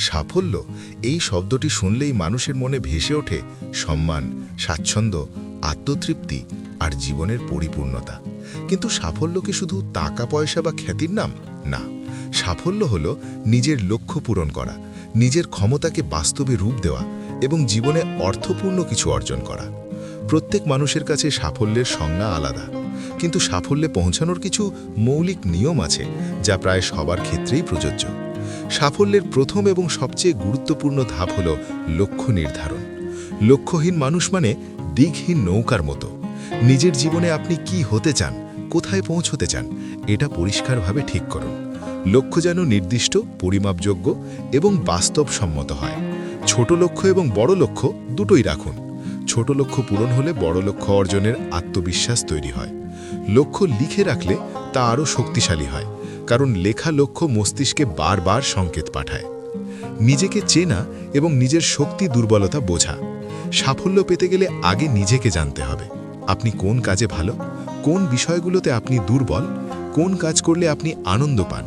সাফল্য এই শব্দটি শুনলেই মানুষের মনে ভেসে ওঠে সম্মান, স্বাচ্ছন্দ্য, আত্মতৃপ্তি আর জীবনের পরিপূর্ণতা। কিন্তু সাফল্য কি শুধু টাকা পয়সা বা খ্যাতির নাম? না, সাফল্য হলো নিজের লক্ষ্য পূরণ করা, নিজের ক্ষমতাকে বাস্তবে রূপ দেওয়া এবং জীবনে অর্থপূর্ণ কিছু অর্জন করা। প্রত্যেক মানুষের কাছে সাফল্যের সংজ্ঞা আলাদা, কিন্তু সাফল্যে পৌঁছানোর কিছু মৌলিক নিয়ম আছে যা প্রায় সবার ক্ষেত্রেই প্রযোজ্য। সাফল্যের প্রথম এবং সবচেয়ে গুরুত্বপূর্ণ ধাপ হল লক্ষ্য নির্ধারণ। লক্ষ্যহীন মানুষ মানে দিকহীন নৌকার মতো। নিজের জীবনে আপনি কি হতে চান, কোথায় পৌঁছতে চান, এটা পরিষ্কারভাবে ঠিক করুন। লক্ষ্য যেন নির্দিষ্ট, পরিমাপযোগ্য এবং বাস্তবসম্মত হয়। ছোট লক্ষ্য এবং বড় লক্ষ্য দুটোই রাখুন। ছোট লক্ষ্য পূরণ হলে বড় লক্ষ্য অর্জনের আত্মবিশ্বাস তৈরি হয়। লক্ষ্য লিখে রাখলে তা আরও শক্তিশালী হয়, কারণ লেখা লক্ষ্য মস্তিষ্কে বারবার সংকেত পাঠায়। নিজেকে চেনা এবং নিজের শক্তি দুর্বলতা বোঝা। সাফল্য পেতে গেলে আগে নিজেকে জানতে হবে। আপনি কোন কাজে ভালো, কোন বিষয়গুলোতে আপনি দুর্বল, কোন কাজ করলে আপনি আনন্দ পান।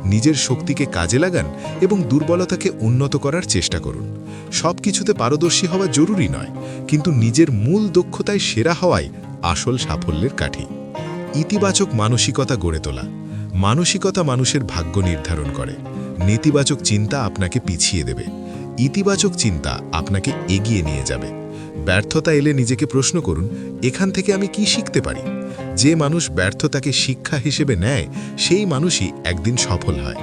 নিজের শক্তিকে কাজে লাগান এবং দুর্বলতাকে উন্নত করার চেষ্টা করুন। সব কিছুতে পারদর্শী হওয়া জরুরি নয়, কিন্তু নিজের মূল দক্ষতায় সেরা হওয়াই আসল সাফল্যের কাঠি। ইতিবাচক মানসিকতা গড়ে তোলা। মানসিকতা মানুষের ভাগ্য নির্ধারণ করে। নেতিবাচক চিন্তা আপনাকে পিছিয়ে দেবে, ইতিবাচক চিন্তা আপনাকে এগিয়ে নিয়ে যাবে। ব্যর্থতা এলে নিজেকে প্রশ্ন করুন, এখান থেকে আমি কি শিখতে পারি? যে মানুষ ব্যর্থতাকে শিক্ষা হিসেবে নেয়, সেই মানুষই একদিন সফল হয়।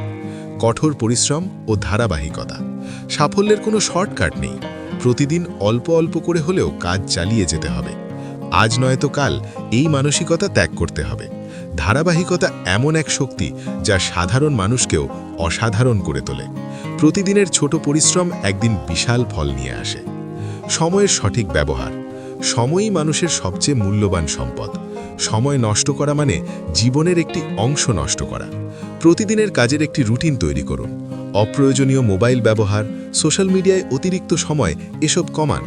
কঠোর পরিশ্রম ও ধারাবাহিকতা। সাফল্যের কোনো শর্টকাট নেই। প্রতিদিন অল্প অল্প করে হলেও কাজ চালিয়ে যেতে হবে। আজ নয়তো কাল এই মানসিকতা ত্যাগ করতে হবে। ধারাবাহিকতা এমন এক শক্তি যা সাধারণ মানুষকেও অসাধারণ করে তোলে। প্রতিদিনের ছোট পরিশ্রম একদিন বিশাল ফল নিয়ে আসে। সময়ের সঠিক ব্যবহার। সময়ই মানুষের সবচেয়ে মূল্যবান সম্পদ। সময় নষ্ট করা মানে জীবনের একটি অংশ নষ্ট করা। প্রতিদিনের কাজের একটি রুটিন তৈরি করুন। অপ্রয়োজনীয় মোবাইল ব্যবহার, সোশ্যাল মিডিয়ায় অতিরিক্ত সময় এসব কমান।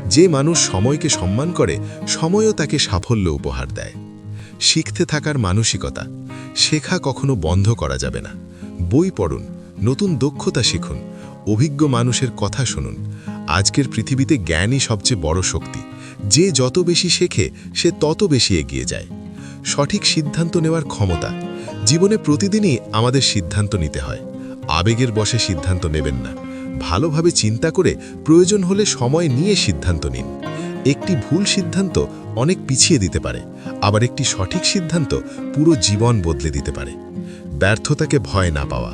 যে মানুষ সময়কে সম্মান করে, সময়ও তাকে সাফল্য উপহার দেয়। শিখতে থাকার মানসিকতা। শেখা কখনো বন্ধ করা যাবে না। বই পড়ুন, নতুন দক্ষতা শিখুন, অভিজ্ঞ মানুষের কথা শুনুন। আজকের পৃথিবীতে জ্ঞানই সবচেয়ে বড় শক্তি। যে যত বেশি শেখে সে তত বেশি এগিয়ে যায়। সঠিক সিদ্ধান্ত নেওয়ার ক্ষমতা। জীবনে প্রতিদিনই আমাদের সিদ্ধান্ত নিতে হয়। আবেগের বশে সিদ্ধান্ত নেবেন না। ভালোভাবে চিন্তা করে প্রয়োজন হলে সময় নিয়ে সিদ্ধান্ত নিন। একটি ভুল সিদ্ধান্ত অনেক পিছিয়ে দিতে পারে, আবার একটি সঠিক সিদ্ধান্ত পুরো জীবন বদলে দিতে পারে। ব্যর্থতাকে ভয় না পাওয়া।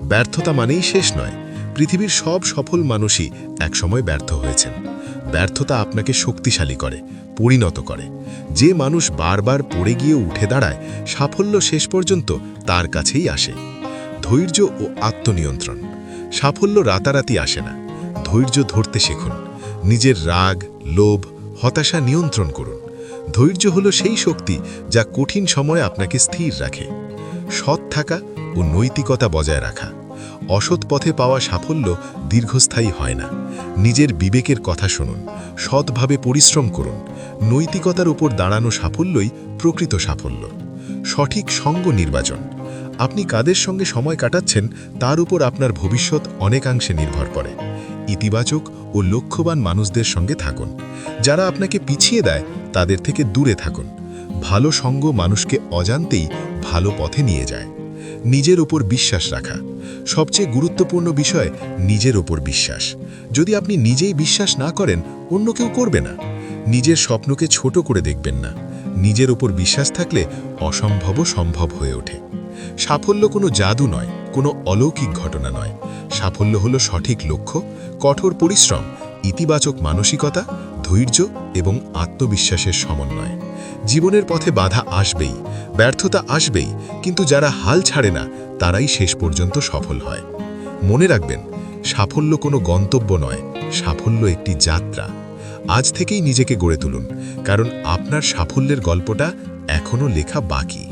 ব্যর্থতা মানেই শেষ নয়। পৃথিবীর সব সফল মানুষই একসময় ব্যর্থ হয়েছেন। ব্যর্থতা আপনাকে শক্তিশালী করে, পরিণত করে। যে মানুষ বারবার পড়ে গিয়ে উঠে দাঁড়ায়, সাফল্য শেষ পর্যন্ত তার কাছেই আসে। ধৈর্য ও আত্মনিয়ন্ত্রণ। সাফল্য রাতারাতি আসে না। ধৈর্য ধরতে শিখুন। নিজের রাগ, লোভ, হতাশা নিয়ন্ত্রণ করুন। ধৈর্য হলো সেই শক্তি যা কঠিন সময়ে আপনাকে স্থির রাখে। সৎ থাকা ও নৈতিকতা বজায় রাখা। অসৎ পথে পাওয়া সাফল্য দীর্ঘস্থায়ী হয় না। নিজের বিবেকের কথা শুনুন, সৎভাবে পরিশ্রম করুন। নৈতিকতার উপর দাঁড়ানো সাফল্যই প্রকৃত সাফল্য। সঠিক সঙ্গ নির্বাচন। আপনি কাদের সঙ্গে সময় কাটাচ্ছেন তার উপর আপনার ভবিষ্যৎ অনেকাংশে নির্ভর করে। ইতিবাচক ও লক্ষ্যবান মানুষদের সঙ্গে থাকুন। যারা আপনাকে পিছিয়ে দেয় তাদের থেকে দূরে থাকুন। ভালো সঙ্গ মানুষকে অজান্তেই ভালো পথে নিয়ে যায়। নিজের উপর বিশ্বাস রাখা। সবচেয়ে গুরুত্বপূর্ণ বিষয় নিজের ওপর বিশ্বাস। যদি আপনি নিজেই বিশ্বাস না করেন, অন্য কেউ করবে না। নিজের স্বপ্নকে ছোট করে দেখবেন না। নিজের ওপর বিশ্বাস থাকলে অসম্ভবও সম্ভব হয়ে ওঠে। সাফল্য কোনো জাদু নয়, কোনো অলৌকিক ঘটনা নয়। সাফল্য হলো সঠিক লক্ষ্য, কঠোর পরিশ্রম, ইতিবাচক মানসিকতা, ধৈর্য এবং আত্মবিশ্বাসের সমন্বয়। জীবনের পথে বাধা আসবেই, ব্যর্থতা আসবেই, কিন্তু যারা হাল ছাড়ে না তারাই শেষ পর্যন্ত সফল হয়। মনে রাখবেন, সাফল্য কোনো গন্তব্য নয়, সাফল্য একটি যাত্রা। আজ থেকেই নিজেকে গড়ে তুলুন, কারণ আপনার সাফল্যের গল্পটা এখনো লেখা বাকি।